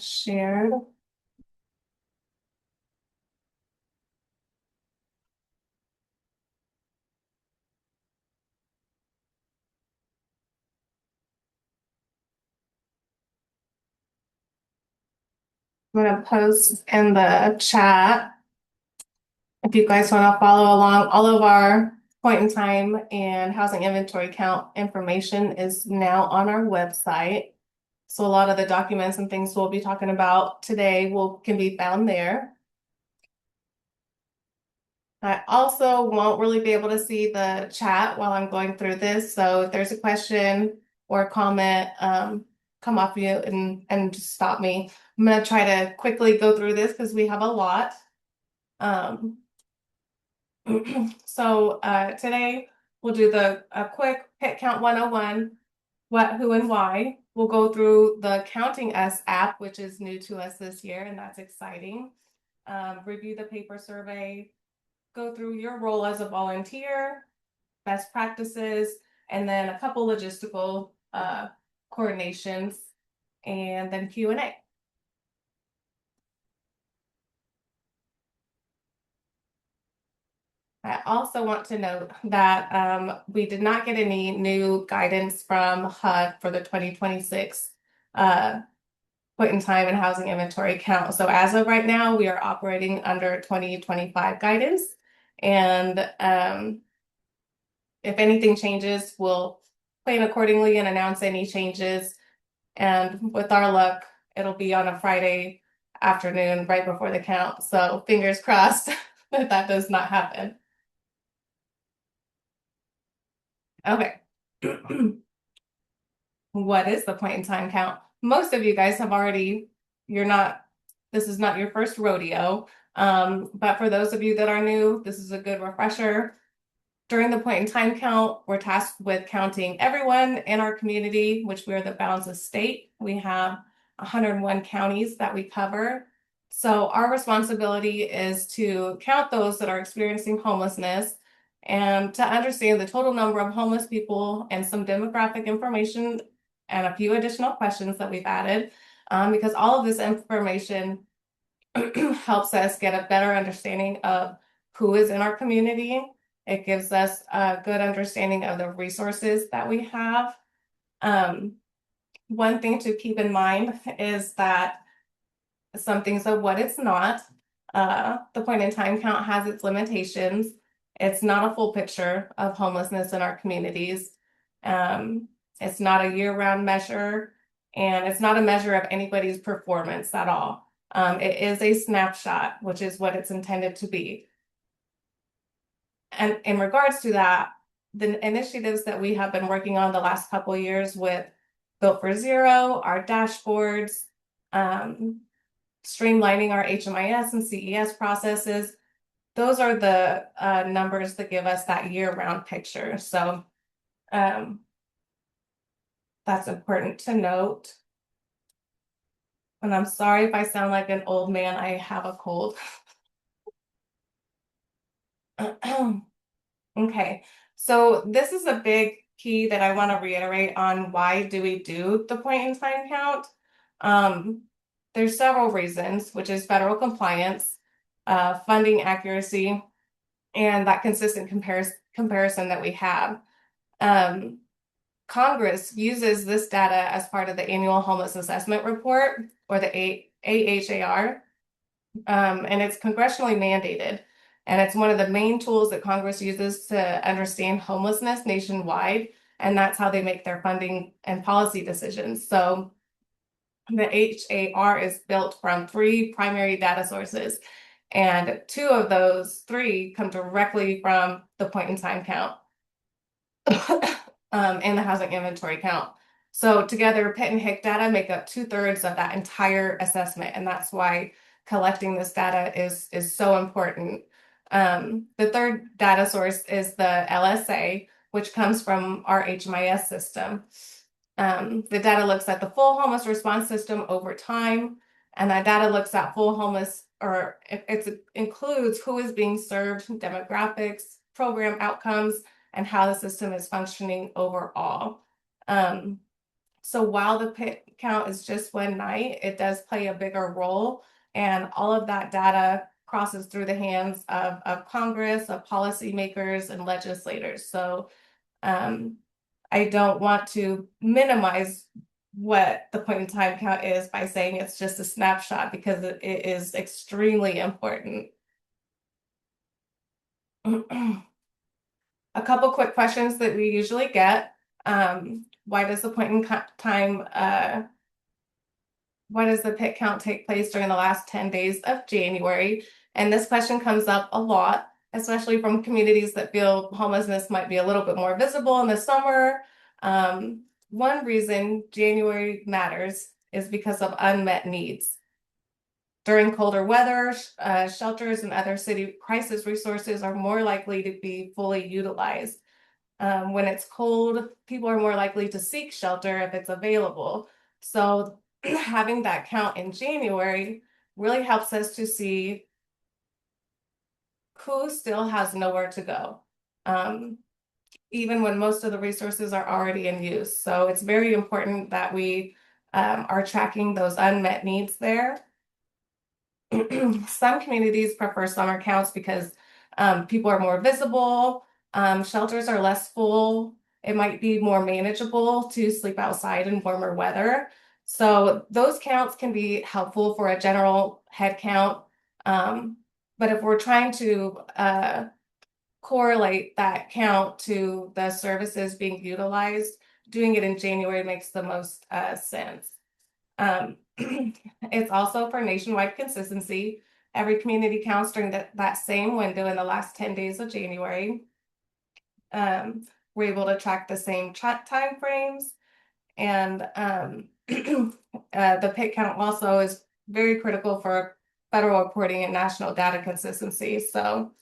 shared. I'm gonna post in the chat if you guys want to follow along. All of our point in time and housing inventory count information is now on our website. So a lot of the documents and things we'll be talking about today can be found there. I also won't really be able to see the chat while I'm going through this. So if there's a question or a comment, come off mute and just stop me. I'm gonna try to quickly go through this because we have a lot. So today we'll do a quick pit count 101, what, who, and why. We'll go through the Counting Us app, which is new to us this year, and that's exciting. Review the paper survey, go through your role as a volunteer, best practices, and then a couple logistical coordinations, and then Q&A. I also want to note that we did not get any new guidance from HUD for the 2026 point in time and housing inventory count. So as of right now, we are operating under 2025 guidance. And if anything changes, we'll plan accordingly and announce any changes. And with our luck, it'll be on a Friday afternoon right before the count. So fingers crossed that that does not happen. Okay. What is the point in time count? Most of you guys have already, this is not your first rodeo. But for those of you that are new, this is a good refresher. During the point in time count, we're tasked with counting everyone in our community, which we are the Bounds state. We have 101 counties that we cover. So our responsibility is to count those that are experiencing homelessness and to understand the total number of homeless people and some demographic information and a few additional questions that we've added, because all of this information helps us get a better understanding of who is in our community. It gives us a good understanding of the resources that we have. One thing to keep in mind is that some things are what it's not. The point in time count has its limitations. It's not a full picture of homelessness in our communities. It's not a year-round measure, and it's not a measure of anybody's performance at all. It is a snapshot, which is what it's intended to be. And in regards to that, the initiatives that we have been working on the last couple of years with Built for Zero, our dashboards, streamlining our HMIS and CES processes, those are the numbers that give us that year-round picture. So that's important to note. And I'm sorry if I sound like an old man, I have a cold. Okay, so this is a big key that I want to reiterate on why do we do the point in time count. There's several reasons, which is federal compliance, funding accuracy, and that consistent comparison that we have. Congress uses this data as part of the annual homeless assessment report, or the AHAR, and it's congressionally mandated. And it's one of the main tools that Congress uses to understand homelessness nationwide, and that's how they make their funding and policy decisions. So the HAR is built from 3 primary data sources, and 2 of those 3 come directly from the point in time count and the housing inventory count. So together, Pitt and HIC data make up 2/3 of that entire assessment, and that's why collecting this data is so important. The third data source is the LSA, which comes from our HMIS system. The data looks at the full homeless response system over time, and that data looks at full homeless, or it includes who is being served, demographics, program outcomes, and how the system is functioning overall. So while the count is just one night, it does play a bigger role. And all of that data crosses through the hands of Congress, of policymakers and legislators. So I don't want to minimize what the point in time count is by saying it's just a snapshot, because it is extremely important. A couple quick questions that we usually get. Why does the point in time, why does the pit count take place during the last 10 days of January? And this question comes up a lot, especially from communities that feel homelessness might be a little bit more visible in the summer. One reason January matters is because of unmet needs. During colder weather, shelters and other city crisis resources are more likely to be fully utilized. When it's cold, people are more likely to seek shelter if it's available. So having that count in January really helps us to see who still has nowhere to go, even when most of the resources are already in use. So it's very important that we are tracking those unmet needs there. Some communities prefer summer counts because people are more visible, shelters are less full, it might be more manageable to sleep outside in warmer weather. So those counts can be helpful for a general head count. But if we're trying to correlate that count to the services being utilized, doing it in January makes the most sense. It's also for nationwide consistency. Every community counts during that same window in the last 10 days of January. We're able to track the same time frames, and the pit count also is very critical for federal reporting and national data consistency. So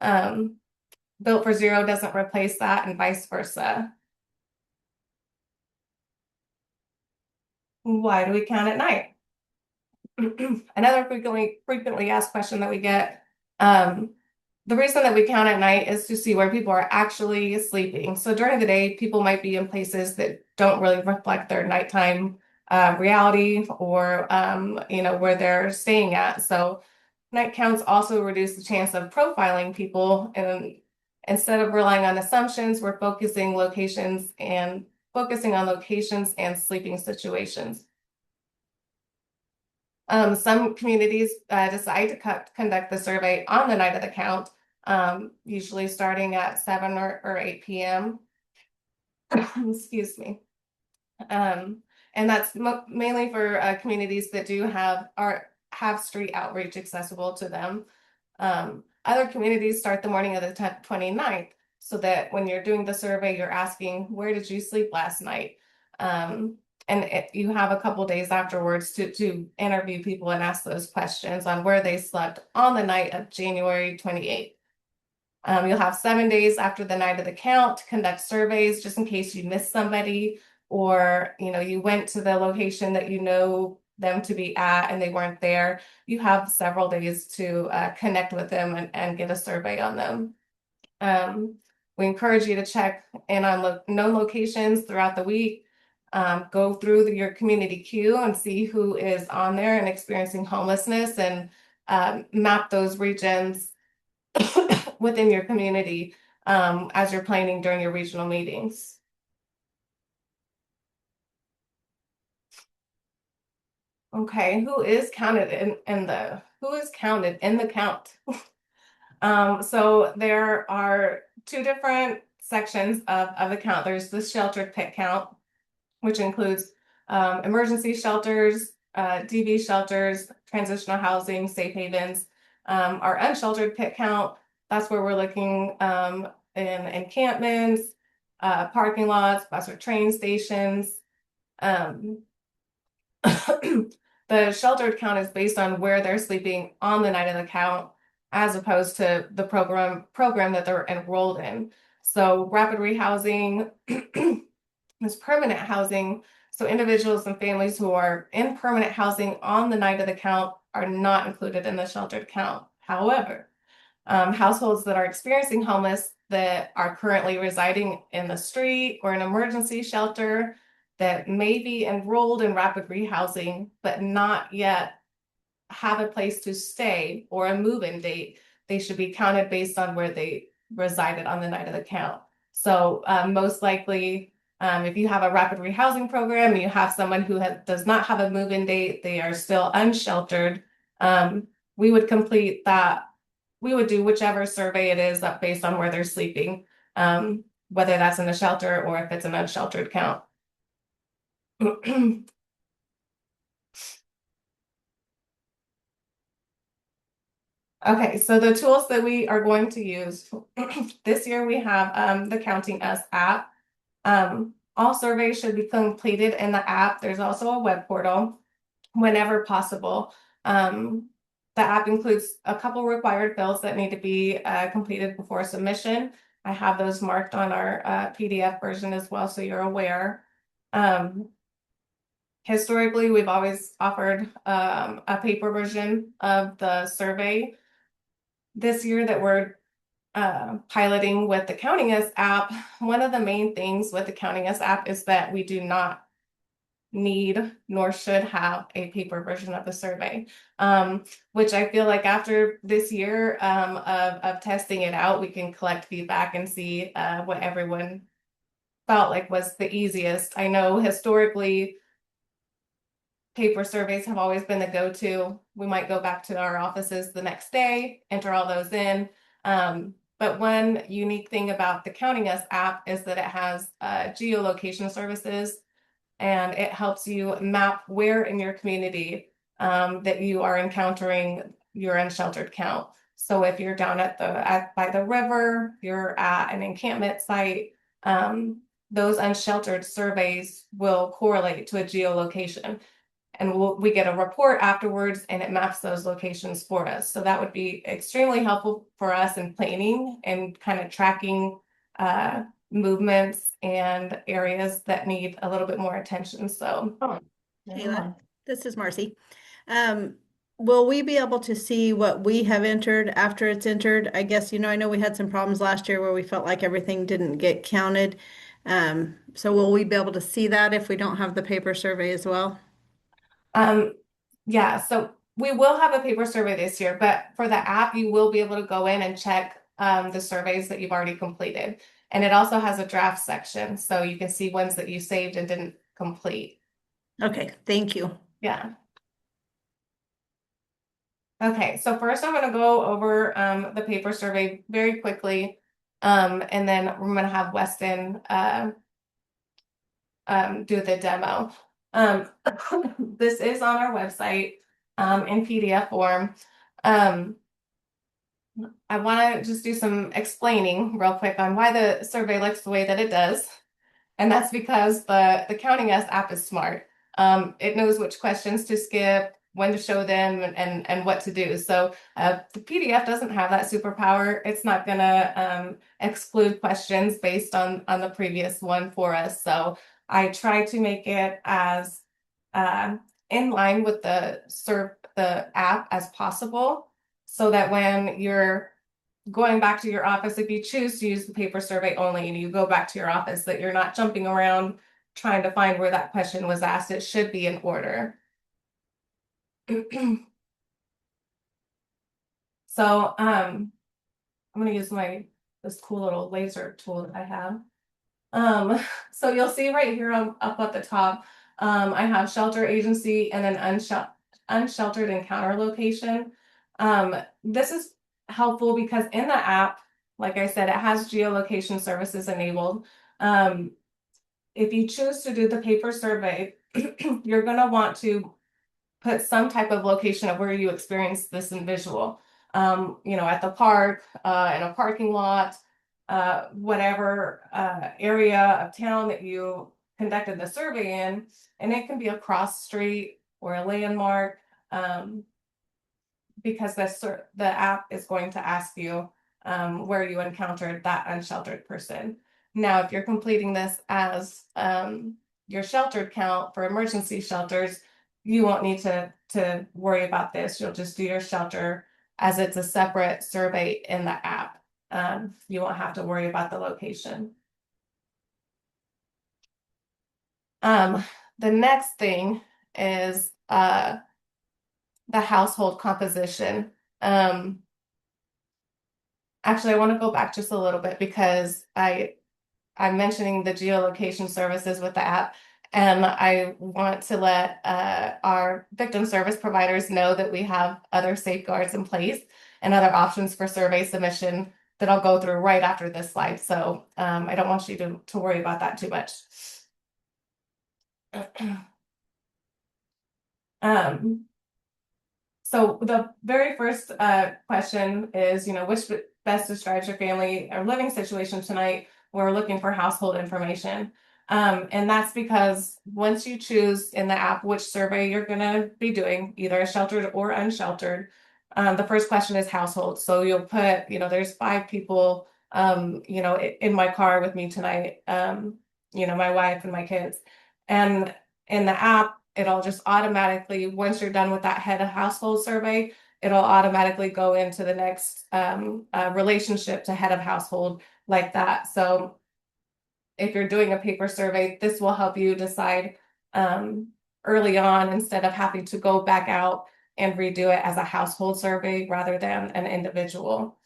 Built for Zero doesn't replace that, and vice versa. Why do we count at night? Another frequently asked question that we get. The reason that we count at night is to see where people are actually sleeping. So during the day, people might be in places that don't really reflect their nighttime reality, or where they're staying at. So night counts also reduce the chance of profiling people, and instead of relying on assumptions, we're focusing on locations and sleeping situations. Some communities decide to conduct the survey on the night of the count, usually starting at 7 or 8 p.m. Excuse me. And that's mainly for communities that do have street outreach accessible to them. Other communities start the morning of the 29th, so that when you're doing the survey, you're asking, where did you sleep last night? And you have a couple days afterwards to interview people and ask those questions on where they slept on the night of January 28th. You'll have 7 days after the night of the count to conduct surveys, just in case you missed somebody, or you went to the location that you know them to be at and they weren't there. You have several days to connect with them and get a survey on them. We encourage you to check in on known locations throughout the week. Go through your community queue and see who is on there and experiencing homelessness, and map those regions within your community as you're planning during your regional meetings. Okay, who is counted in the count? So there are two different sections of the count. There's the sheltered pit count, which includes emergency shelters, DV shelters, transitional housing, safe havens. Our unsheltered pit count, that's where we're looking in encampments, parking lots, bus or train stations. The sheltered count is based on where they're sleeping on the night of the count, as opposed to the program that they're enrolled in. So rapid rehousing is permanent housing. So individuals and families who are in permanent housing on the night of the count are not included in the sheltered count. However, households that are experiencing homeless that are currently residing in the street or an emergency shelter, that may be enrolled in rapid rehousing, but not yet have a place to stay or a move-in date, they should be counted based on where they resided on the night of the count. So most likely, if you have a rapid rehousing program, you have someone who does not have a move-in date, they are still unsheltered, we would complete that. We would do whichever survey it is up based on where they're sleeping, whether that's in a shelter or if it's an unsheltered count. Okay, so the tools that we are going to use this year, we have the Counting Us app. All surveys should be completed in the app. There's also a web portal whenever possible. The app includes a couple required fields that need to be completed before submission. I have those marked on our PDF version as well, so you're aware. Historically, we've always offered a paper version of the survey. This year that we're piloting with the Counting Us app, one of the main things with the Counting Us app is that we do not need nor should have a paper version of the survey, which I feel like after this year of testing it out, we can collect feedback and see what everyone felt like was the easiest. I know historically, paper surveys have always been the go-to. We might go back to our offices the next day, enter all those in. But one unique thing about the Counting Us app is that it has geolocation services, and it helps you map where in your community that you are encountering your unsheltered count. So if you're down by the river, you're at an encampment site, those unsheltered surveys will correlate to a geolocation. And we get a report afterwards and it maps those locations for us. So that would be extremely helpful for us in planning and kind of tracking movements and areas that need a little bit more attention. So, Kayla, this is Marcy. Will we be able to see what we have entered after it's entered? I guess, I know we had some problems last year where we felt like everything didn't get counted. So will we be able to see that if we don't have the paper survey as well? Yeah, so we will have a paper survey this year, but for the app, you will be able to go in and check the surveys that you've already completed. And it also has a draft section, so you can see ones that you saved and didn't complete. Okay, thank you. Yeah. Okay, so first I'm going to go over the paper survey very quickly, and then we're going to have Weston do the demo. This is on our website in PDF form. I want to just do some explaining real quick on why the survey looks the way that it does. And that's because the Counting Us app is smart. It knows which questions to skip, when to show them, and what to do. So the PDF doesn't have that superpower. It's not going to exclude questions based on the previous one for us. So I try to make it as in line with the app as possible, so that when you're going back to your office, if you choose to use the paper survey only and you go back to your office, that you're not jumping around trying to find where that question was asked. It should be in order. So I'm going to use this cool little laser tool that I have. So you'll see right here up at the top, I have shelter agency and then unsheltered encounter location. This is helpful because in the app, like I said, it has geolocation services enabled. If you choose to do the paper survey, you're going to want to put some type of location of where you experience this in visual. At the park, in a parking lot, whatever area of town that you conducted the survey in, and it can be a cross street or a landmark, because the app is going to ask you where you encountered that unsheltered person. Now, if you're completing this as your sheltered count for emergency shelters, you won't need to worry about this. You'll just do your shelter as it's a separate survey in the app. You won't have to worry about the location. Um, the next thing is the household composition. Um, Actually, I want to go back just a little bit because I'm mentioning the geolocation services with the app, and I want to let our victim service providers know that we have other safeguards in place and other options for survey submission that I'll go through right after this slide. So I don't want you to worry about that too much. Um, So the very first question is, which best describes your family or living situation tonight? We're looking for household information. And that's because once you choose in the app which survey you're going to be doing, either sheltered or unsheltered, the first question is household. So you'll put, there's 5 people, in my car with me tonight, my wife and my kids. And in the app, it'll just automatically, once you're done with that head of household survey, it'll automatically go into the next relationship to head of household like that. So if you're doing a paper survey, this will help you decide early on instead of having to go back out and redo it as a household survey rather than an individual.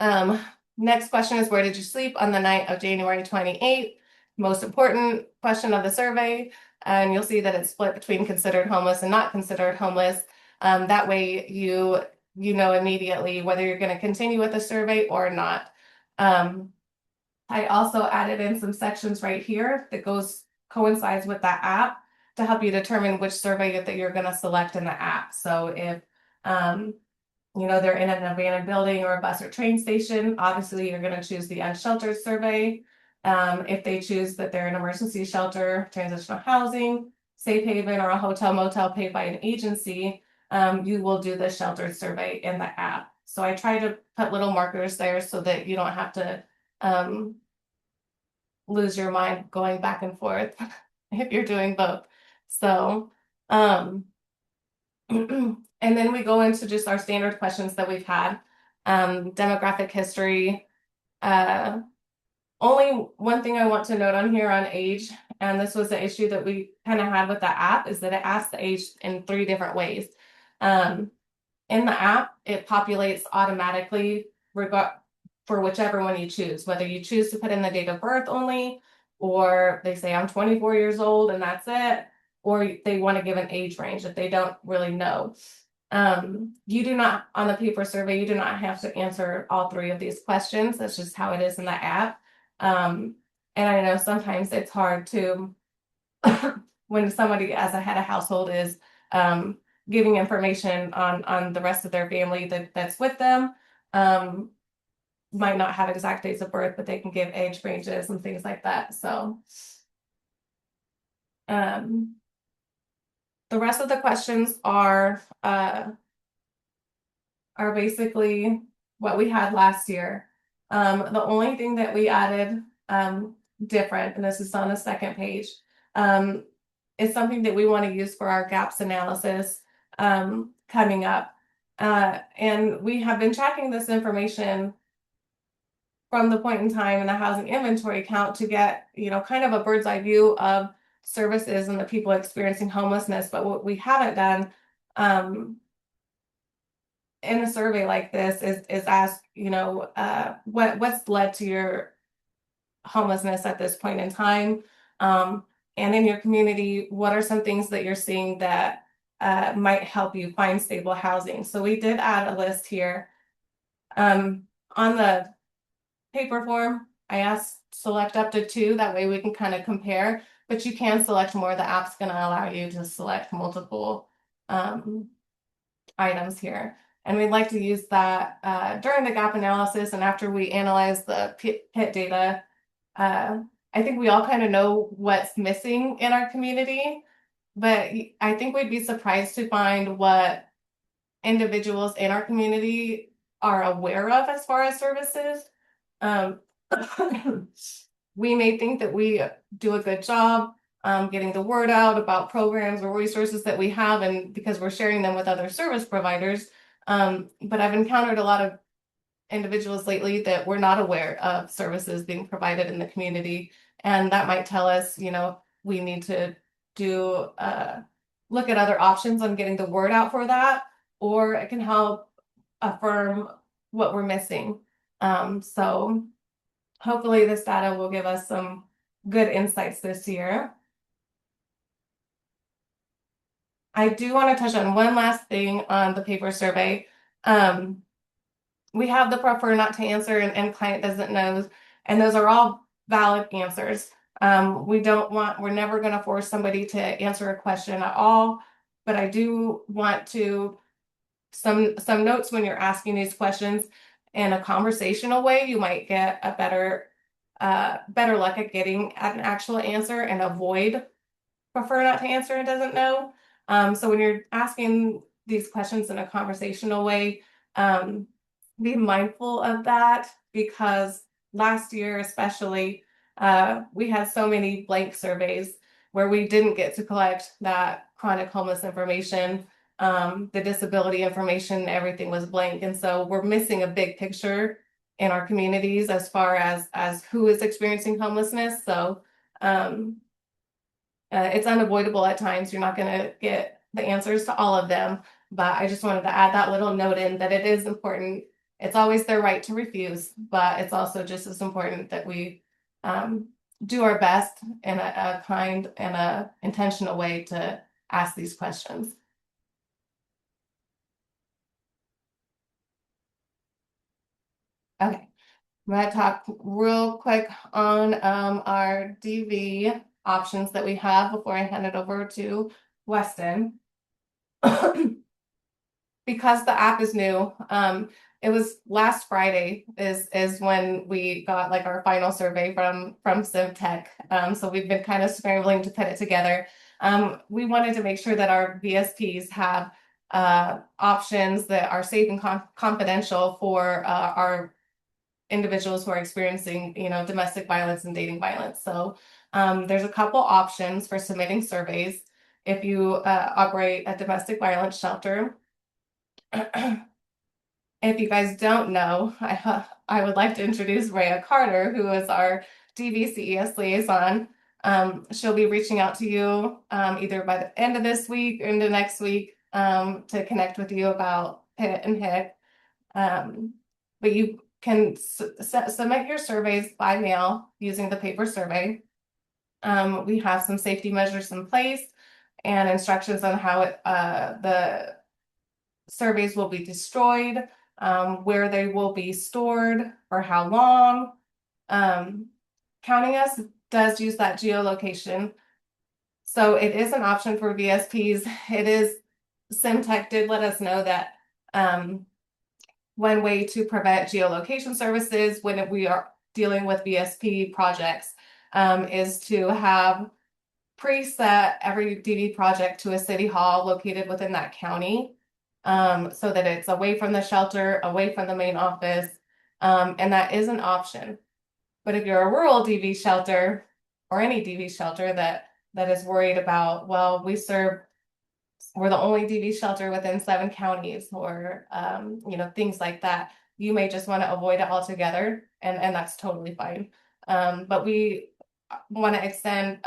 Um, Next question is, where did you sleep on the night of January 28th? Most important question of the survey. And you'll see that it's split between considered homeless and not considered homeless. That way you know immediately whether you're going to continue with the survey or not. I also added in some sections right here that coincides with that app to help you determine which survey that you're going to select in the app. So if um, they're in an abandoned building or a bus or train station, obviously you're going to choose the unsheltered survey. If they choose that they're an emergency shelter, transitional housing, safe haven, or a hotel motel paid by an agency, you will do the sheltered survey in the app. So I try to put little markers there so that you don't have to um, lose your mind going back and forth if you're doing both. So, and then we go into just our standard questions that we've had. Demographic history. Only one thing I want to note on here on age, and this was the issue that we kind of had with the app, is that it asks the age in 3 different ways. Um, in the app, it populates automatically for whichever one you choose, whether you choose to put in the date of birth only, or they say I'm 24 years old and that's it, or they want to give an age range if they don't really know. You do not, on the paper survey, you do not have to answer all 3 of these questions. That's just how it is in the app. And I know sometimes it's hard to, when somebody as a head of household is giving information on the rest of their family that's with them, might not have exact dates of birth, but they can give age ranges and things like that. So the rest of the questions are basically what we had last year. The only thing that we added different, and this is on the second page, is something that we want to use for our gaps analysis coming up. And we have been tracking this information from the point in time in the housing inventory count to get, kind of a bird's eye view of services and the people experiencing homelessness. But what we haven't done in a survey like this is ask, what's led to your homelessness at this point in time, and in your community, what are some things that you're seeing that might help you find stable housing? So we did add a list here. On the paper form, I asked select up to 2, that way we can kind of compare, but you can select more. The app's going to allow you to select multiple items here. And we'd like to use that during the gap analysis and after we analyze the PIT data. I think we all kind of know what's missing in our community, but I think we'd be surprised to find what individuals in our community are aware of as far as services. Um, we may think that we do a good job getting the word out about programs or resources that we have, and because we're sharing them with other service providers. But I've encountered a lot of individuals lately that we're not aware of services being provided in the community. And that might tell us, we need to do look at other options on getting the word out for that, or it can help affirm what we're missing. So hopefully this data will give us some good insights this year. I do want to touch on one last thing on the paper survey. Um, we have the prefer not to answer and client doesn't know, and those are all valid answers. We're never going to force somebody to answer a question at all, but I do want to some notes when you're asking these questions in a conversational way, you might get a better luck at getting at an actual answer and avoid prefer not to answer and doesn't know. So when you're asking these questions in a conversational way, be mindful of that because last year, especially, we had so many blank surveys where we didn't get to collect that chronic homeless information, the disability information, everything was blank. And so we're missing a big picture in our communities as far as who is experiencing homelessness. So it's unavoidable at times. You're not going to get the answers to all of them, but I just wanted to add that little note in that it is important. It's always their right to refuse, but it's also just as important that we do our best in a kind and a intentional way to ask these questions. Okay, I'm going to talk real quick on our DV options that we have before I hand it over to Weston. Because the app is new, it was last Friday is when we got like our final survey from CivTech. So we've been kind of scrambling to put it together. We wanted to make sure that our VSPs have options that are safe and confidential for our individuals who are experiencing, domestic violence and dating violence. So there's a couple options for submitting surveys. If you operate a domestic violence shelter, if you guys don't know, I would like to introduce Rhea Carter, who is our DVCES liaison. She'll be reaching out to you either by the end of this week or into next week to connect with you about PIT and HIC. But you can submit your surveys by mail using the paper survey. We have some safety measures in place and instructions on how the surveys will be destroyed, where they will be stored, for how long. Counting Us does use that geolocation. So it is an option for VSPs. It is, CivTech did let us know that one way to prevent geolocation services when we are dealing with VSP projects is to have preset every DV project to a city hall located within that county, so that it's away from the shelter, away from the main office, and that is an option. But if you're a rural DV shelter or any DV shelter that is worried about, well, we're the only DV shelter within 7 counties, or things like that, you may just want to avoid it altogether, and that's totally fine. But we want to extend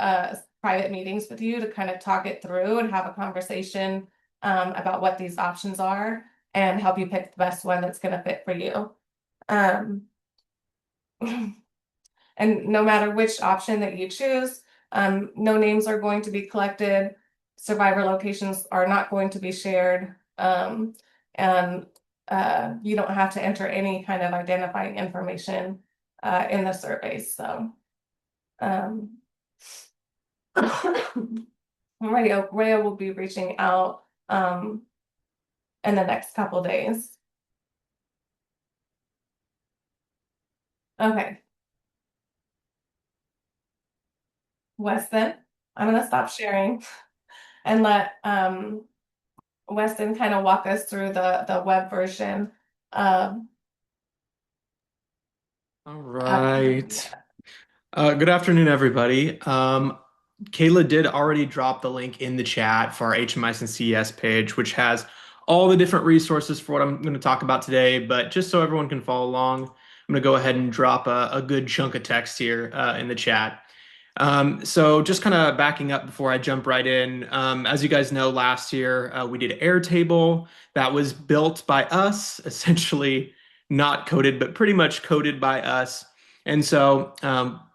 private meetings with you to kind of talk it through and have a conversation about what these options are and help you pick the best one that's going to fit for you. And no matter which option that you choose, no names are going to be collected. Survivor locations are not going to be shared. And you don't have to enter any kind of identifying information in the surveys. So Rhea will be reaching out in the next couple days. Okay. Weston, I'm gonna stop sharing and let Weston kind of walk us through the web version of. All right. Good afternoon, everybody. Kayla did already drop the link in the chat for our HMIS and CES page, which has all the different resources for what I'm going to talk about today. But just so everyone can follow along, I'm going to go ahead and drop a good chunk of text here in the chat. So just kind of backing up before I jump right in, as you guys know, last year we did Airtable that was built by us, essentially not coded, but pretty much coded by us. And so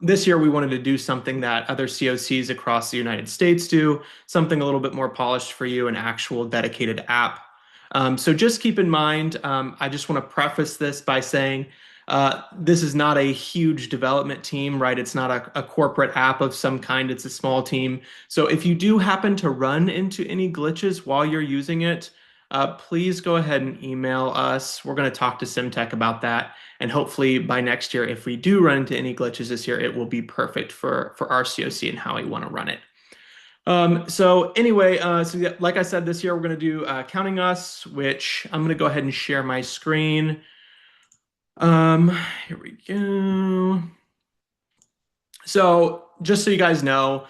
this year we wanted to do something that other COCs across the United States do, something a little bit more polished for you, an actual dedicated app. So just keep in mind, I just want to preface this by saying this is not a huge development team, right? It's not a corporate app of some kind. It's a small team. So if you do happen to run into any glitches while you're using it, please go ahead and email us. We're going to talk to Simtech about that. And hopefully by next year, if we do run into any glitches this year, it will be perfect for our COC and how we want to run it. So anyway, like I said, this year we're going to do Counting Us, which I'm going to go ahead and share my screen. Here we go. So just so you guys know,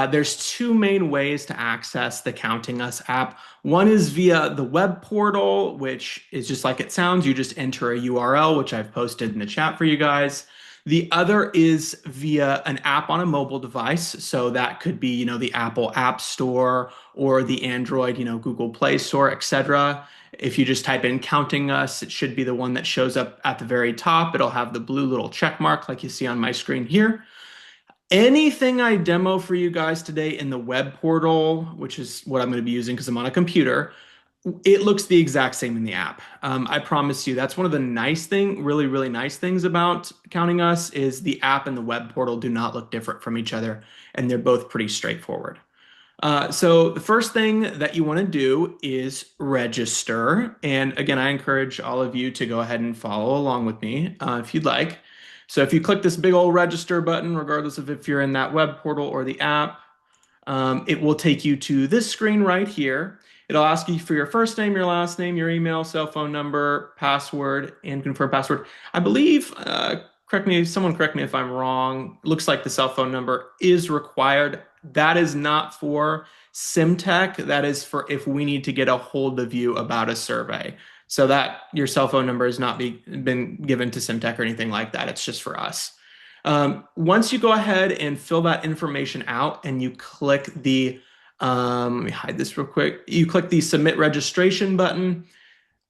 there's two main ways to access the Counting Us app. One is via the web portal, which is just like it sounds. You just enter a URL, which I've posted in the chat for you guys. The other is via an app on a mobile device. So that could be, the Apple App Store or the Android, Google Play Store, etc. If you just type in Counting Us, it should be the one that shows up at the very top. It'll have the blue little check mark like you see on my screen here. Anything I demo for you guys today in the web portal, which is what I'm going to be using because I'm on a computer, it looks the exact same in the app. I promise you, that's one of the really, really nice things about Counting Us is the app and the web portal do not look different from each other, and they're both pretty straightforward. So the first thing that you want to do is register. And again, I encourage all of you to go ahead and follow along with me if you'd like. So if you click this big old register button, regardless of if you're in that web portal or the app, it will take you to this screen right here. It'll ask you for your first name, your last name, your email, cell phone number, password, and confirm password. I believe, someone correct me if I'm wrong. Looks like the cell phone number is required. That is not for Simtech. That is for if we need to get a hold of you about a survey. So that your cell phone number has not been given to Simtech or anything like that. It's just for us. Once you go ahead and fill that information out and you click the, let me hide this real quick. You click the submit registration button.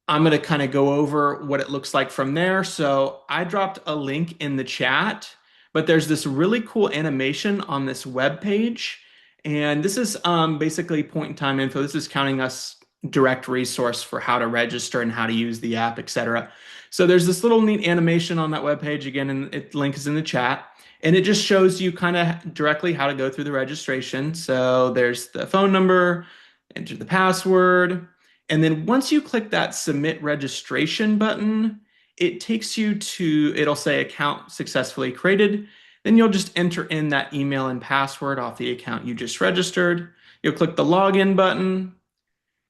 I'm going to kind of go over what it looks like from there. So I dropped a link in the chat, but there's this really cool animation on this web page. And this is basically point in time info. This is Counting Us direct resource for how to register and how to use the app, etc. So there's this little neat animation on that webpage. Again, and the link is in the chat. And it just shows you kind of directly how to go through the registration. So there's the phone number, enter the password. And then once you click that submit registration button, it takes you to, it'll say account successfully created. Then you'll just enter in that email and password off the account you just registered. You'll click the login button.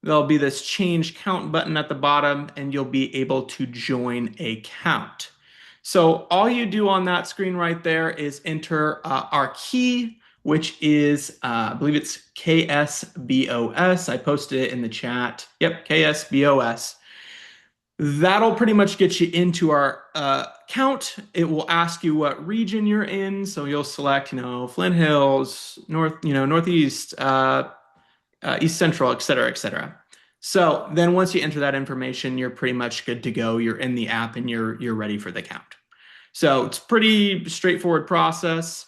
There'll be this change count button at the bottom, and you'll be able to join a count. So all you do on that screen right there is enter our key, which is, I believe it's KSBOS. I posted it in the chat. Yep, KSBOS. That'll pretty much get you into our count. It will ask you what region you're in. So you'll select, Flint Hills, Northeast, East Central, et cetera, et cetera. So then once you enter that information, you're pretty much good to go. You're in the app and you're ready for the count. So it's pretty straightforward process.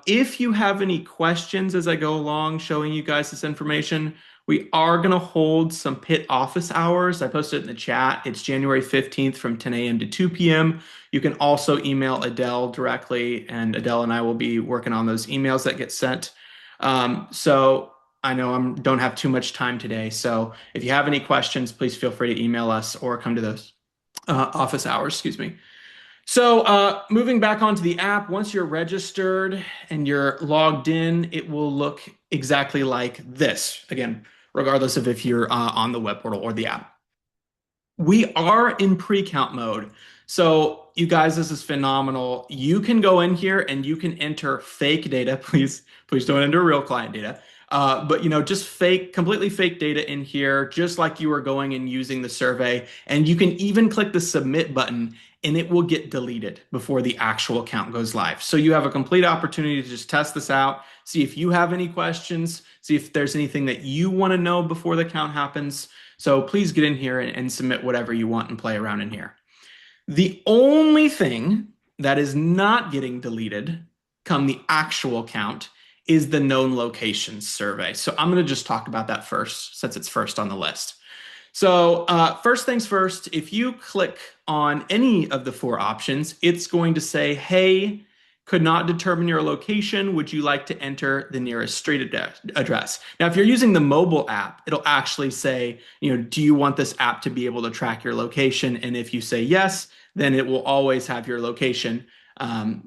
If you have any questions as I go along showing you guys this information, we are going to hold some pit office hours. I posted it in the chat. It's January 15th from 10 a.m. to 2 p.m. You can also email Adele directly, and Adele and I will be working on those emails that get sent. So I know I don't have too much time today. So if you have any questions, please feel free to email us or come to those office hours, excuse me. So moving back onto the app, once you're registered and you're logged in, it will look exactly like this. Again, regardless of if you're on the web portal or the app. We are in pre-count mode. So you guys, this is phenomenal. You can go in here and you can enter fake data. Please don't enter real client data. But just completely fake data in here, just like you were going and using the survey. And you can even click the submit button and it will get deleted before the actual account goes live. So you have a complete opportunity to just test this out, see if you have any questions, see if there's anything that you want to know before the count happens. So please get in here and submit whatever you want and play around in here. The only thing that is not getting deleted come the actual count is the known locations survey. So I'm going to just talk about that first, since it's first on the list. So first things first, if you click on any of the 4 options, it's going to say, hey, could not determine your location. Would you like to enter the nearest street address? Now, if you're using the mobile app, it'll actually say, do you want this app to be able to track your location? And if you say yes, then it will always have your location,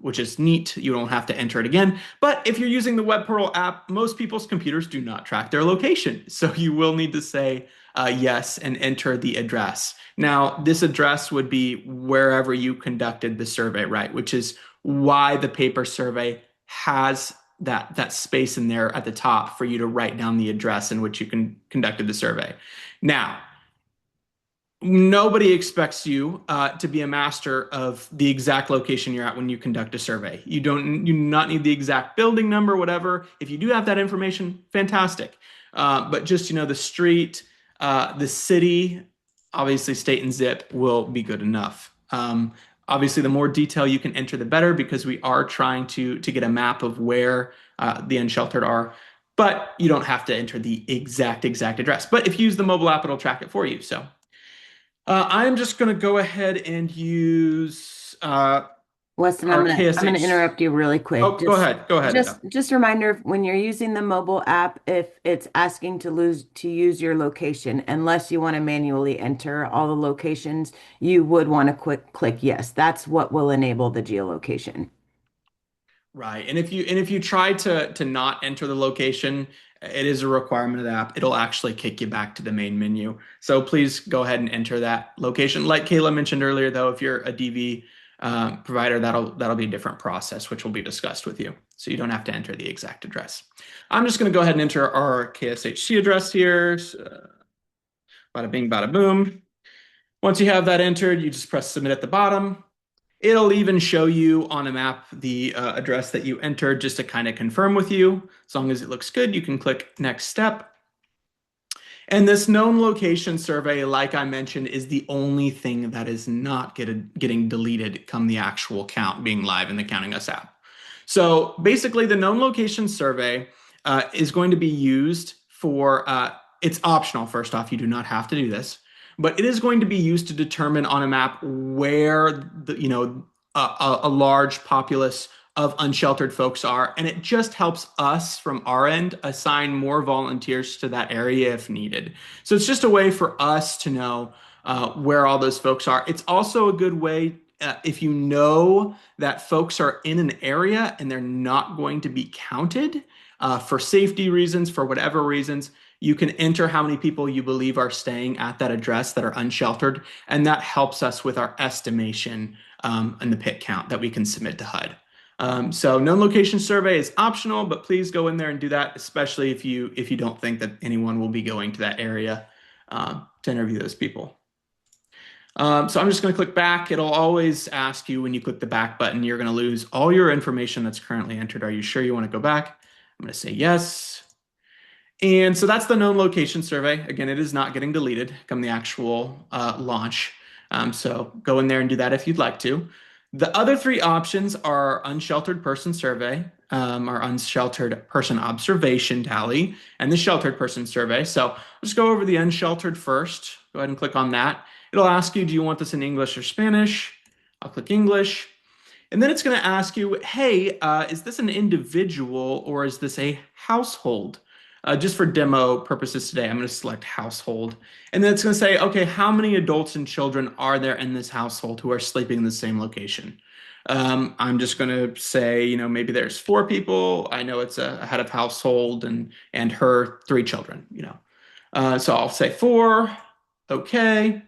which is neat. You don't have to enter it again. But if you're using the Web Portal app, most people's computers do not track their location. So you will need to say yes and enter the address. Now, this address would be wherever you conducted the survey, right? Which is why the paper survey has that space in there at the top for you to write down the address in which you conducted the survey. Now, nobody expects you to be a master of the exact location you're at when you conduct a survey. You do not need the exact building number, whatever. If you do have that information, fantastic. But just, the street, the city, obviously state and zip will be good enough. Obviously, the more detail you can enter, the better, because we are trying to get a map of where the unsheltered are. But you don't have to enter the exact address. But if you use the mobile app, it'll track it for you. So I'm just going to go ahead and use Weston, our I'm gonna KSH. interrupt you really quick. Oh, go ahead. Go ahead. Just a reminder, when you're using the mobile app, if it's asking to use your location, unless you want to manually enter all the locations, you would want to click yes. That's what will enable the geolocation. Right. And if you try to not enter the location, it is a requirement of the app. It'll actually kick you back to the main menu. So please go ahead and enter that location. Like Kayla mentioned earlier, though, if you're a DV provider, that'll be a different process, which will be discussed with you. So you don't have to enter the exact address. I'm just going to go ahead and enter our KSHC address here. So, bada bing, bada boom. Once you have that entered, you just press submit at the bottom. It'll even show you on a map the address that you entered just to kind of confirm with you. As long as it looks good, you can click next step. And this known location survey, like I mentioned, is the only thing that is not getting deleted come the actual count being live in the Counting Us app. So basically, the known location survey is going to be used for, it's optional, first off, you do not have to do this, but it is going to be used to determine on a map where a large populace of unsheltered folks are, and it just helps us from our end assign more volunteers to that area if needed. So it's just a way for us to know where all those folks are. It's also a good way if you know that folks are in an area and they're not going to be counted for safety reasons, for whatever reasons, you can enter how many people you believe are staying at that address that are unsheltered, and that helps us with our estimation and the pit count that we can submit to HUD. So known location survey is optional, but please go in there and do that, especially if you don't think that anyone will be going to that area to interview those people. So I'm just going to click back. It'll always ask you when you click the back button, you're going to lose all your information that's currently entered. Are you sure you want to go back? I'm going to say yes. And so that's the known location survey. Again, it is not getting deleted come the actual launch. So go in there and do that if you'd like to. The other 3 options are unsheltered person survey, our unsheltered person observation tally, and the sheltered person survey. So let's go over the unsheltered first. Go ahead and click on that. It'll ask you, do you want this in English or Spanish? I'll click English. And then it's going to ask you, hey, is this an individual or is this a household? Just for demo purposes today, I'm going to select household. And then it's going to say, okay, how many adults and children are there in this household who are sleeping in the same location? I'm just going to say, maybe there's 4 people. I know it's a head of household and her 3 children, So I'll say 4. Okay.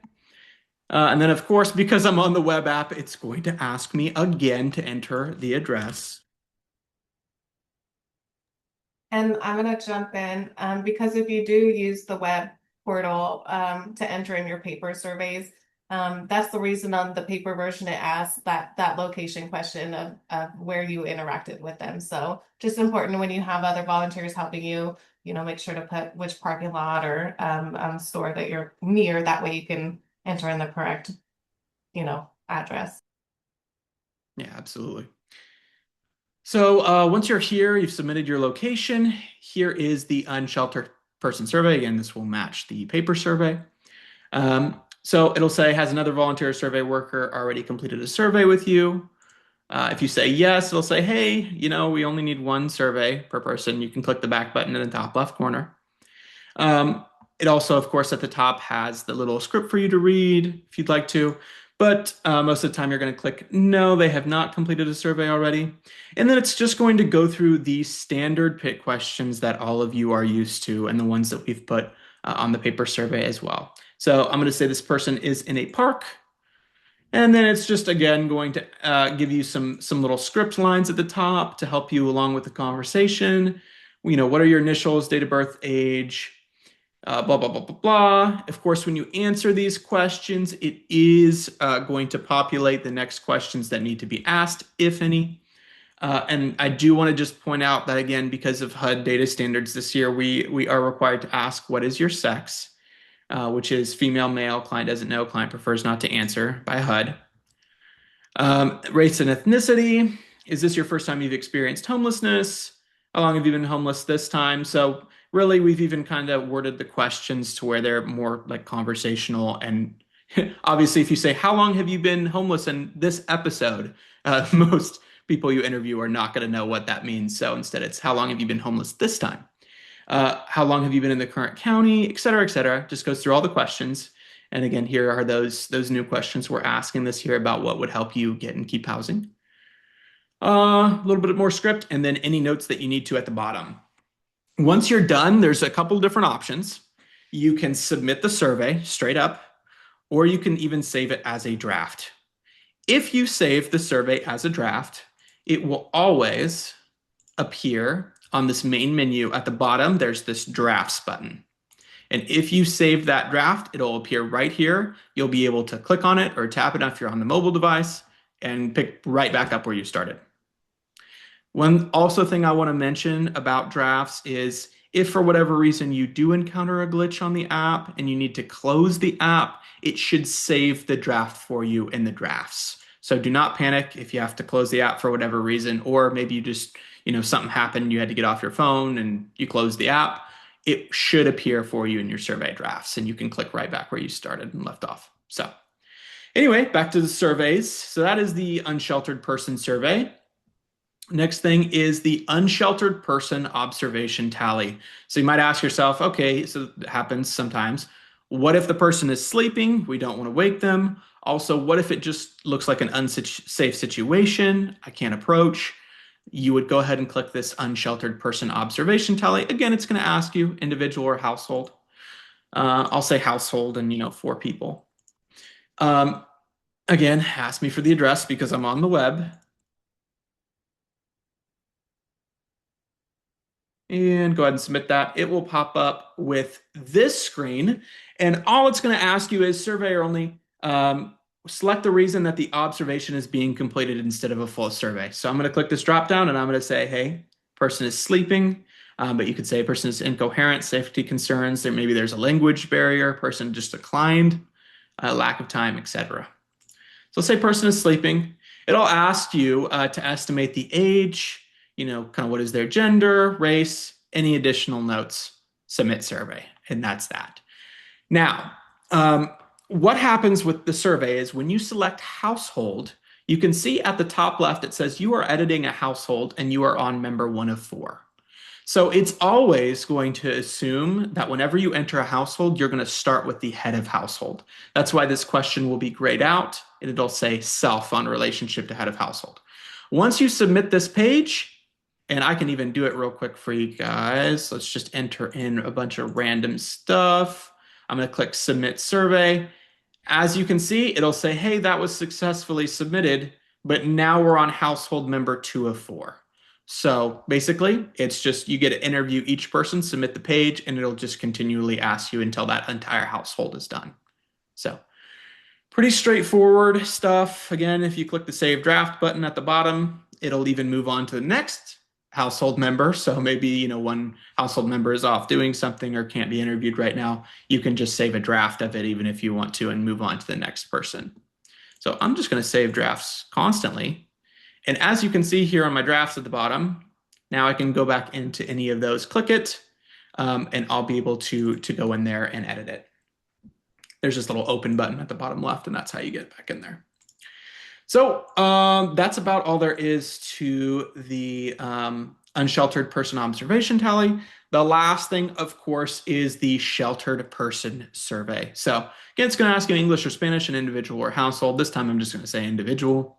And then, of course, because I'm on the web app, it's going to ask me again to enter the address. And I'm going to jump in because if you do use the web portal to enter in your paper surveys, that's the reason on the paper version it asks that location question of where you interacted with them. So just important when you have other volunteers helping you, make sure to put which parking lot or store that you're near. That way you can enter in the correct, address. Yeah, absolutely. So once you're here, you've submitted your location. Here is the unsheltered person survey. Again, this will match the paper survey. So it'll say, has another volunteer survey worker already completed a survey with you? If you say yes, it'll say, hey, we only need one survey per person. You can click the back button in the top left corner. It also, of course, at the top has the little script for you to read if you'd like to. But most of the time, you're going to click no, they have not completed a survey already. And then it's just going to go through the standard PIT questions that all of you are used to and the ones that we've put on the paper survey as well. So I'm going to say this person is in a park. And then it's just, again, going to give you some little script lines at the top to help you along with the conversation. What are your initials, date of birth, age, blah, blah, blah, blah, blah. Of course, when you answer these questions, it is going to populate the next questions that need to be asked, if any. And I do want to just point out that, again, because of HUD data standards this year, we are required to ask, what is your sex? Which is female, male, client doesn't know, client prefers not to answer by HUD. Race and ethnicity. Is this your first time you've experienced homelessness? How long have you been homeless this time? So really, we've even kind of worded the questions to where they're more like conversational. And obviously, if you say, how long have you been homeless in this episode? Most people you interview are not going to know what that means. So instead, it's how long have you been homeless this time? How long have you been in the current county, et cetera, et cetera. Just goes through all the questions. And again, here are those new questions we're asking this year about what would help you get and keep housing. A little bit more script, and then any notes that you need to at the bottom. Once you're done, there's a couple different options. You can submit the survey straight up, or you can even save it as a draft. If you save the survey as a draft, it will always appear on this main menu at the bottom. There's this drafts button. And if you save that draft, it'll appear right here. You'll be able to click on it or tap it if you're on the mobile device and pick right back up where you started. One also thing I want to mention about drafts is if for whatever reason you do encounter a glitch on the app and you need to close the app, it should save the draft for you in the drafts. So do not panic if you have to close the app for whatever reason, or maybe you just, something happened, you had to get off your phone and you closed the app. It should appear for you in your survey drafts and you can click right back where you started and left off. So anyway, back to the surveys. So that is the unsheltered person survey. Next thing is the unsheltered person observation tally. So you might ask yourself, okay, so it happens sometimes. What if the person is sleeping? We don't want to wake them. Also, what if it just looks like an unsafe situation? I can't approach. You would go ahead and click this unsheltered person observation tally. Again, it's going to ask you individual or household. I'll say household and 4 people. Again, ask me for the address because I'm on the web. And go ahead and submit that. It will pop up with this screen. And all it's going to ask you is surveyor only. Select the reason that the observation is being completed instead of a full survey. So I'm going to click this drop down and I'm going to say, hey, person is sleeping. But you could say person is incoherent, safety concerns. Maybe there's a language barrier, person just declined, lack of time, etc. So let's say person is sleeping. It'll ask you to estimate the age, kind of what is their gender, race, any additional notes, submit survey, and that's that. Now, what happens with the survey is when you select household, you can see at the top left, it says you are editing a household and you are on member 1 of 4. So it's always going to assume that whenever you enter a household, you're going to start with the head of household. That's why this question will be grayed out and it'll say self on relationship to head of household. Once you submit this page, and I can even do it real quick for you guys. Let's just enter in a bunch of random stuff. I'm going to click submit survey. As you can see, it'll say, hey, that was successfully submitted, but now we're on household member 2 of 4. So basically, it's just you get to interview each person, submit the page, and it'll just continually ask you until that entire household is done. So pretty straightforward stuff. Again, if you click the Save Draft button at the bottom, it'll even move on to the next household member. So maybe, one household member is off doing something or can't be interviewed right now. You can just save a draft of it even if you want to and move on to the next person. So I'm just going to save drafts constantly. And as you can see here on my drafts at the bottom, now I can go back into any of those, click it, and I'll be able to go in there and edit it. There's this little open button at the bottom left, and that's how you get back in there. So that's about all there is to the unsheltered person observation tally. The last thing, of course, is the sheltered person survey. So again, it's going to ask you English or Spanish, an individual or household. This time I'm just going to say individual.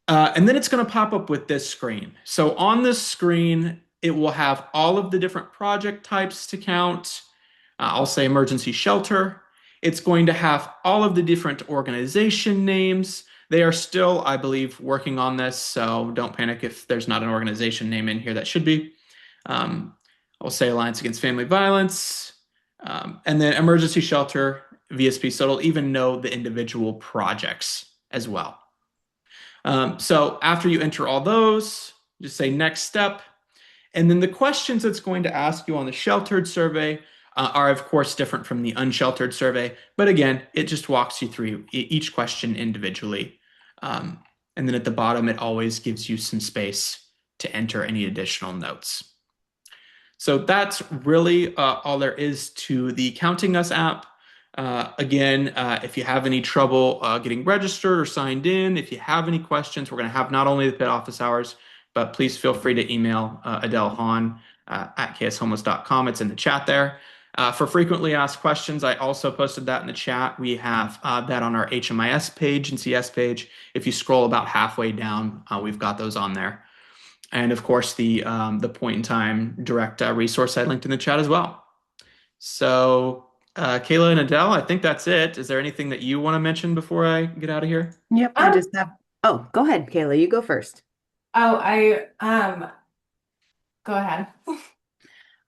And then it's going to pop up with this screen. So on this screen, it will have all of the different project types to count. I'll say emergency shelter. It's going to have all of the different organization names. They are still, I believe, working on this, so don't panic if there's not an organization name in here that should be. I'll say Alliance Against Family Violence, and then emergency shelter, VSP, so it'll even know the individual projects as well. So after you enter all those, just say next step. And then the questions it's going to ask you on the sheltered survey are, of course, different from the unsheltered survey. But again, it just walks you through each question individually. And then at the bottom, it always gives you some space to enter any additional notes. So that's really all there is to the Counting Us app. Again, if you have any trouble getting registered or signed in, if you have any questions, we're going to have not only the pit office hours, but please feel free to email Adele Hahn at kshomeless.com. It's in the chat there. For frequently asked questions, I also posted that in the chat. We have that on our HMIS page and CS page. If you scroll about halfway down, we've got those on there. And of course, the point in time direct resource I linked in the chat as well. So Kayla and Adele, I think that's it. Is there anything that you want to mention before I get out of here? Yep, I just have. Oh, go ahead, Kayla. You go first. Oh, go ahead.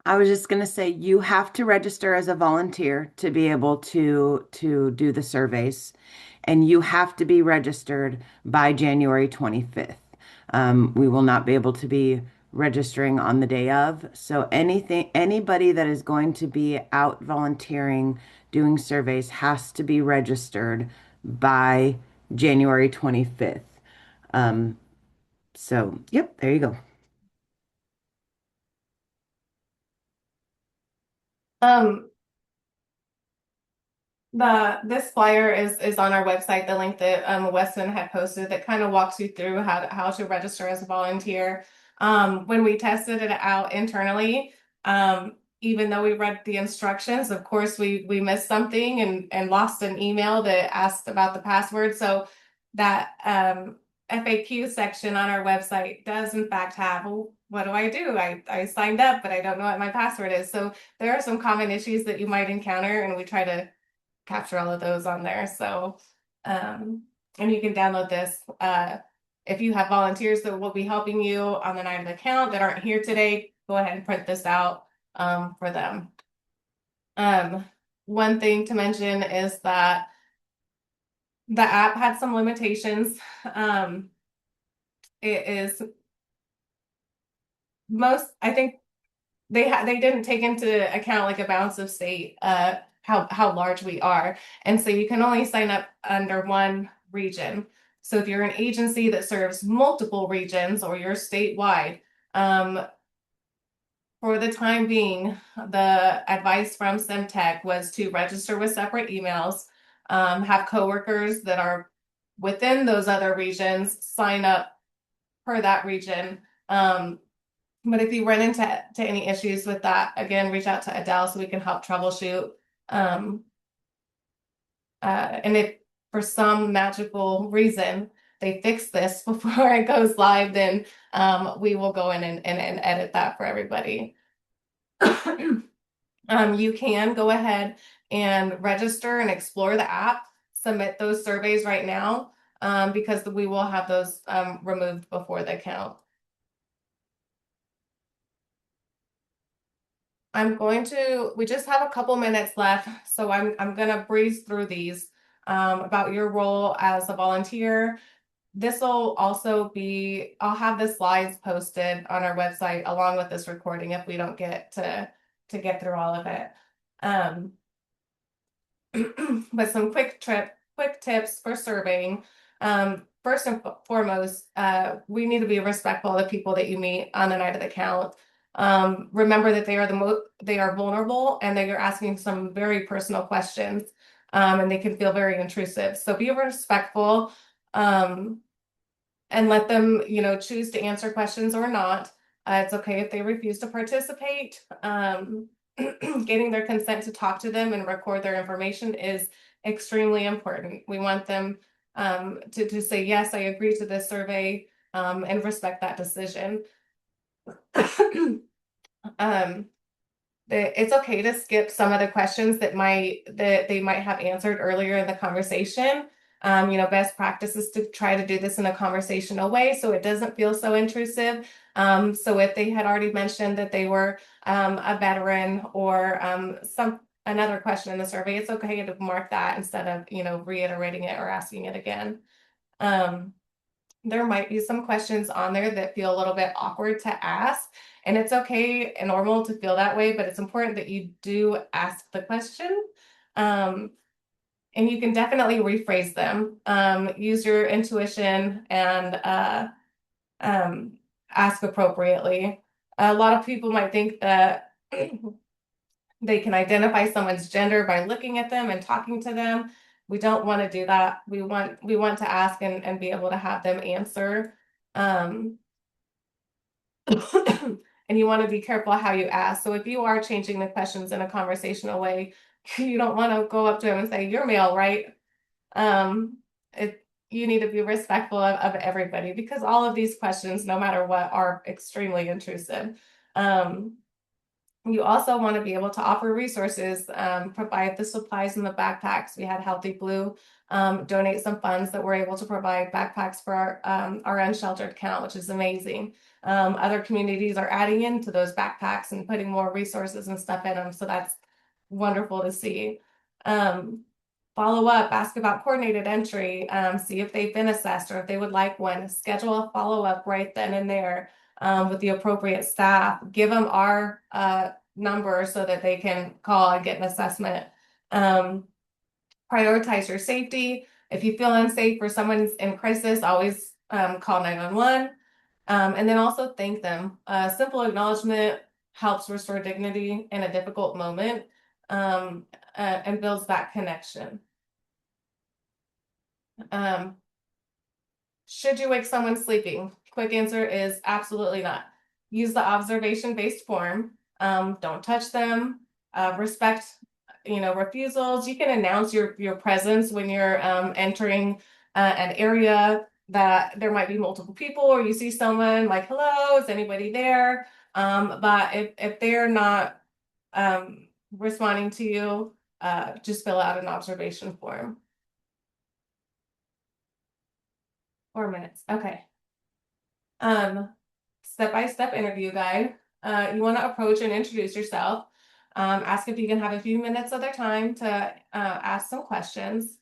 I was just going to say you have to register as a volunteer to be able to do the surveys, and you have to be registered by January 25th. We will not be able to be registering on the day of. So anybody that is going to be out volunteering doing surveys has to be registered by January 25th. So, yep, there you go. This flyer is on our website, the link that Weston had posted that kind of walks you through how to register as a volunteer. When we tested it out internally, even though we read the instructions, of course we missed something and lost an email that asked about the password. So that FAQ section on our website does in fact have, well, what do? I signed up, but I don't know what my password is. So there are some common issues that you might encounter, and we try to capture all of those on there. So, and you can download this. If you have volunteers that will be helping you on the night of the count that aren't here today, go ahead and print this out for them. One thing to mention is that the app had some limitations. It is I think they didn't take into account like a balance of state, how large we are. And so you can only sign up under one region. So if you're an agency that serves multiple regions or you're statewide, for the time being, the advice from Semtech was to register with separate emails, have coworkers that are within those other regions sign up per that region. But if you run into any issues with that, again, reach out to Adele so we can help troubleshoot. And if for some magical reason they fix this before it goes live, then we will go in and edit that for everybody. You can go ahead and register and explore the app, submit those surveys right now, because we will have those removed before the count. We just have a couple minutes left, so I'm gonna breeze through these about your role as a volunteer. This will also be, I'll have the slides posted on our website along with this recording if we don't get to get through all of it. Um, but some quick tips for surveying. First and foremost, we need to be respectful of the people that you meet on the night of the count. Remember that they are vulnerable and that you're asking some very personal questions, and they can feel very intrusive. So be respectful, and let them, choose to answer questions or not. It's okay if they refuse to participate. Getting their consent to talk to them and record their information is extremely important. We want them to say, yes, I agree to this survey, and respect that decision. Um, it's okay to skip some of the questions that they might have answered earlier in the conversation. Best practice is to try to do this in a conversational way so it doesn't feel so intrusive. So if they had already mentioned that they were a veteran or another question in the survey, it's okay to mark that instead of reiterating it or asking it again. There might be some questions on there that feel a little bit awkward to ask, and it's okay and normal to feel that way, but it's important that you do ask the question. And you can definitely rephrase them. Use your intuition and ask appropriately. A lot of people might think that they can identify someone's gender by looking at them and talking to them. We don't want to do that. We want to ask and be able to have them answer. Um, and you want to be careful how you ask. So if you are changing the questions in a conversational way, you don't want to go up to them and say, "You're male, right?" Um, you need to be respectful of everybody because all of these questions, no matter what, are extremely intrusive. You also want to be able to offer resources, provide the supplies in the backpacks. We had Healthy Blue donate some funds that we're able to provide backpacks for our unsheltered count, which is amazing. Other communities are adding into those backpacks and putting more resources and stuff in them, so that's wonderful to see. Follow up, ask about coordinated entry, see if they've been assessed or if they would like one. Schedule a follow up right then and there with the appropriate staff. Give them our number so that they can call and get an assessment. Prioritize your safety. If you feel unsafe or someone's in crisis, always call 911. And then also thank them. Simple acknowledgement helps restore dignity in a difficult moment, and builds that connection. Should you wake someone sleeping? Quick answer is absolutely not. Use the observation-based form. Don't touch them. Respect, refusals. You can announce your presence when you're entering an area that there might be multiple people, or you see someone like, "Hello, is anybody there?" But if they're not responding to you, just fill out an observation form. 4 minutes. Okay. Step-by-step interview guide. You want to approach and introduce yourself. Ask if you can have a few minutes of their time to ask some questions.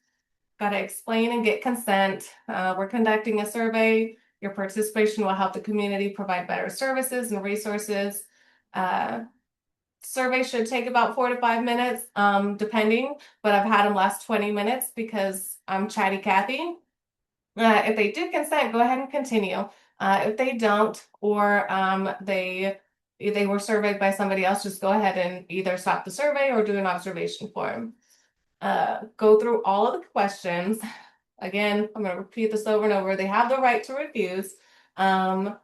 Got to explain and get consent. We're conducting a survey. Your participation will help the community provide better services and resources. Survey should take about 4 to 5 minutes, depending, but I've had them last 20 minutes because I'm chatty Cathy. If they did consent, go ahead and continue. If they don't, or they were surveyed by somebody else, just go ahead and either stop the survey or do an observation form. Go through all of the questions. Again, I'm going to repeat this over and over. They have the right to refuse. And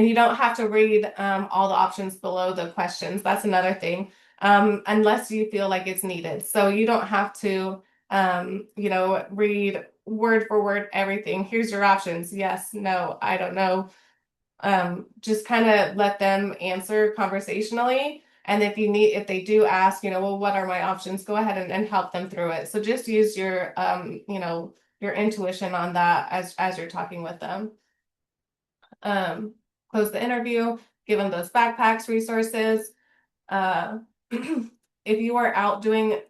you don't have to read all the options below the questions. That's another thing, unless you feel like it's needed. So you don't have to, read word for word everything. Here's your options. Yes, no, I don't know. just kind of let them answer conversationally. And if they do ask, well, what are my options? Go ahead and help them through it. So just use your, your intuition on that as you're talking with them. Close the interview, give them those backpacks, resources. If you are out doing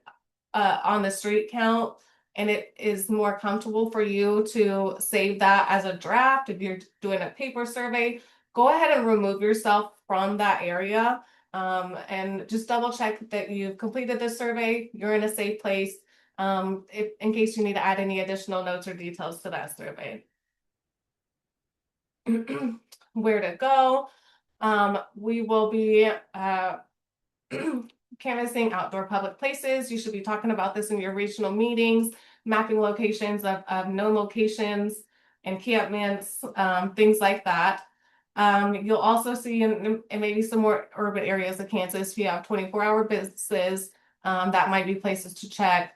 on the street count and it is more comfortable for you to save that as a draft, if you're doing a paper survey, go ahead and remove yourself from that area, and just double check that you've completed the survey, you're in a safe place, in case you need to add any additional notes or details to that survey. Where to go. We will be canvassing outdoor public places. You should be talking about this in your regional meetings, mapping locations of known locations, encampments, things like that. You'll also see in maybe some more urban areas of Kansas, if you have 24-hour businesses, that might be places to check.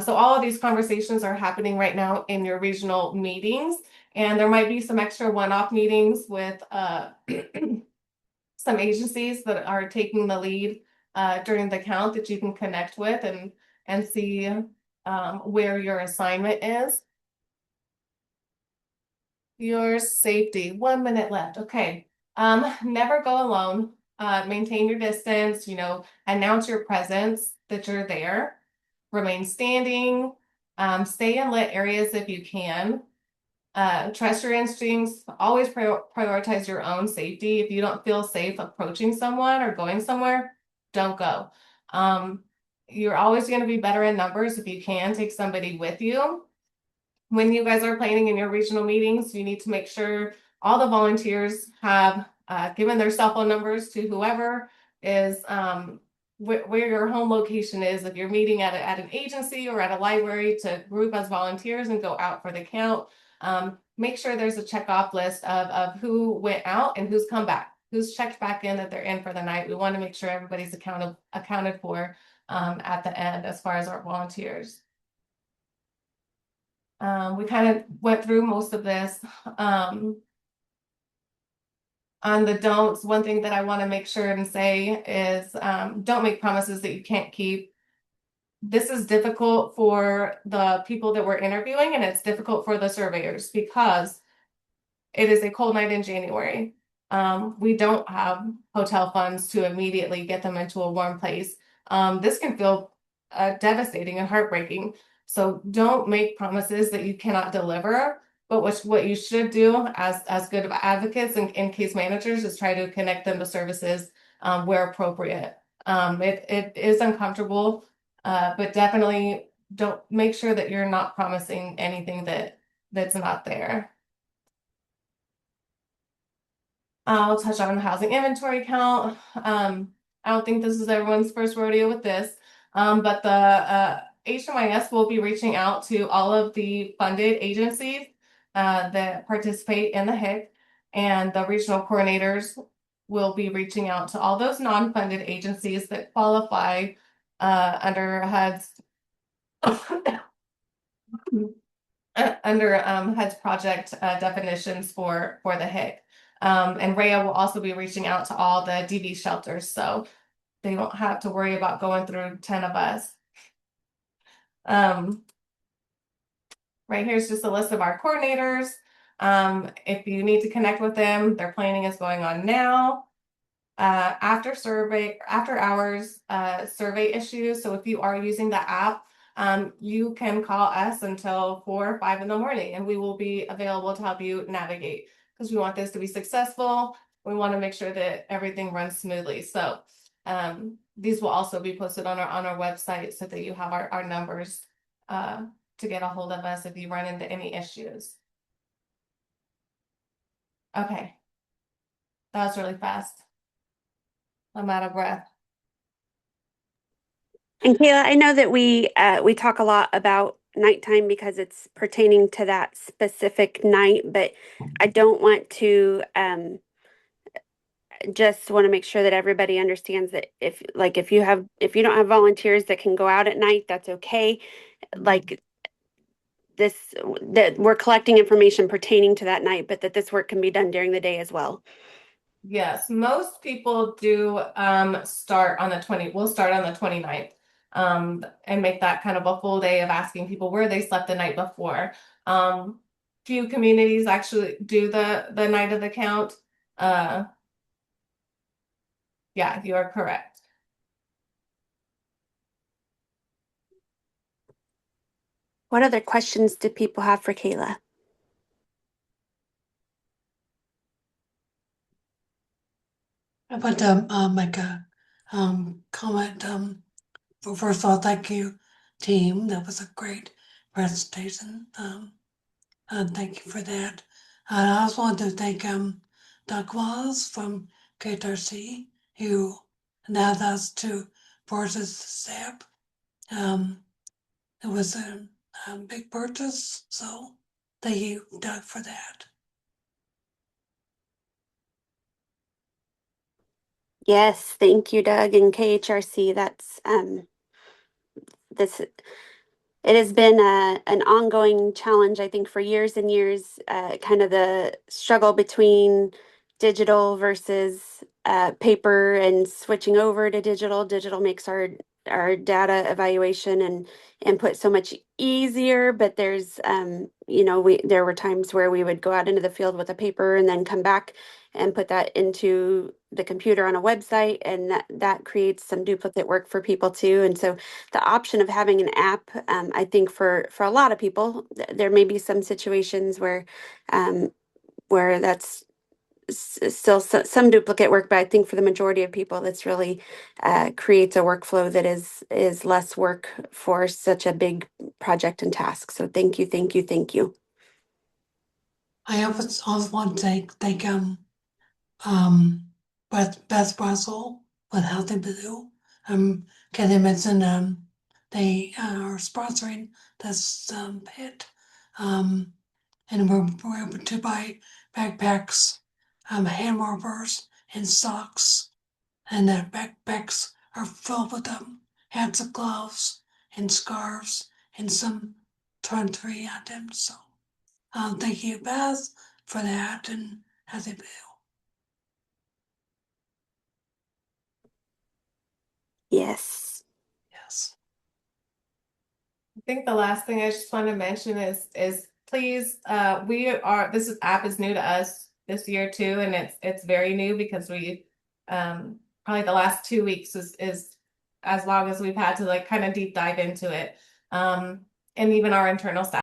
So all of these conversations are happening right now in your regional meetings, and there might be some extra one-off meetings with some agencies that are taking the lead during the count that you can connect with and see where your assignment is. Your safety, 1 minute left. Okay. Never go alone. Maintain your distance, announce your presence that you're there. Remain standing. Stay in lit areas if you can. Trust your instincts. Always prioritize your own safety. If you don't feel safe approaching someone or going somewhere, don't go. You're always going to be better in numbers if you can take somebody with you. When you guys are planning in your regional meetings, you need to make sure all the volunteers have given their cell phone numbers to whoever is where your home location is. If you're meeting at an agency or at a library, to group as volunteers and go out for the count. Make sure there's a check-off list of who went out and who's come back, who's checked back in that they're in for the night. We want to make sure everybody's accounted for at the end as far as our volunteers. We kind of went through most of this. On the don'ts, one thing that I want to make sure and say is don't make promises that you can't keep. This is difficult for the people that we're interviewing, and it's difficult for the surveyors because it is a cold night in January. We don't have hotel funds to immediately get them into a warm place. This can feel devastating and heartbreaking. So don't make promises that you cannot deliver. But what you should do as good advocates and case managers is try to connect them to services where appropriate. It is uncomfortable, but definitely don't make sure that you're not promising anything that's not there. I'll touch on the housing inventory count. I don't think this is everyone's first rodeo with this, but the HMIS will be reaching out to all of the funded agencies that participate in the HIC, and the regional coordinators will be reaching out to all those non-funded agencies that qualify under HUD's HUD's project definitions for the HIC. And Rhea will also be reaching out to all the DV shelters, so they don't have to worry about going through 10 of us. Right here's just a list of our coordinators. If you need to connect with them, their planning is going on now. After hours survey issues. So if you are using the app, you can call us until 4 or 5 in the morning, and we will be available to help you navigate, because we want this to be successful. We want to make sure that everything runs smoothly. So these will also be posted on our website so that you have our numbers to get a hold of us if you run into any issues. Okay. That was really fast. I'm out of breath. And Kayla, I know that we talk a lot about nighttime because it's pertaining to that specific night, but I don't want to just want to make sure that everybody understands that if you don't have volunteers that can go out at night, that's okay. Like that we're collecting information pertaining to that night, but that this work can be done during the day as well. Yes, most people do start on the 20, we'll start on the 29th and make that kind of a full day of asking people where they slept the night before. Few communities actually do the night of the count. Yeah, you are correct. What other questions do people have for Kayla? I want to make a comment. First of all, thank you, team. That was a great presentation. Thank you for that. I also want to thank Doug Wallace from KTRC who allowed us to purchase this app. It was a big purchase, so thank you, Doug, for that. Yes, thank you, Doug and KHRC. That's this it has been an ongoing challenge, I think, for years and years, kind of the struggle between digital versus paper and switching over to digital. Digital makes our data evaluation and input so much easier, but there's there were times where we would go out into the field with a paper and then come back and put that into the computer on a website, and that creates some duplicate work for people too. And so the option of having an app, I think for a lot of people, there may be some situations where that's still some duplicate work, but I think for the majority of people, that's really creates a workflow that is less work for such a big project and task. So thank you, thank you, thank you. I also want to thank Beth Russell with Healthy Blue. Kelly mentioned they are sponsoring this pit. And we're able to buy backpacks, hand warmers, and socks. And the backpacks are filled with hats and gloves and scarves and some toiletry items. So thank you, Beth, for that and Healthy Blue. Yes. Yes. I think the last thing I just want to mention is please this app is new to us this year too, and it's very new because we probably the last 2 weeks is as long as we've had to like kind of deep dive into it. And even our internal staff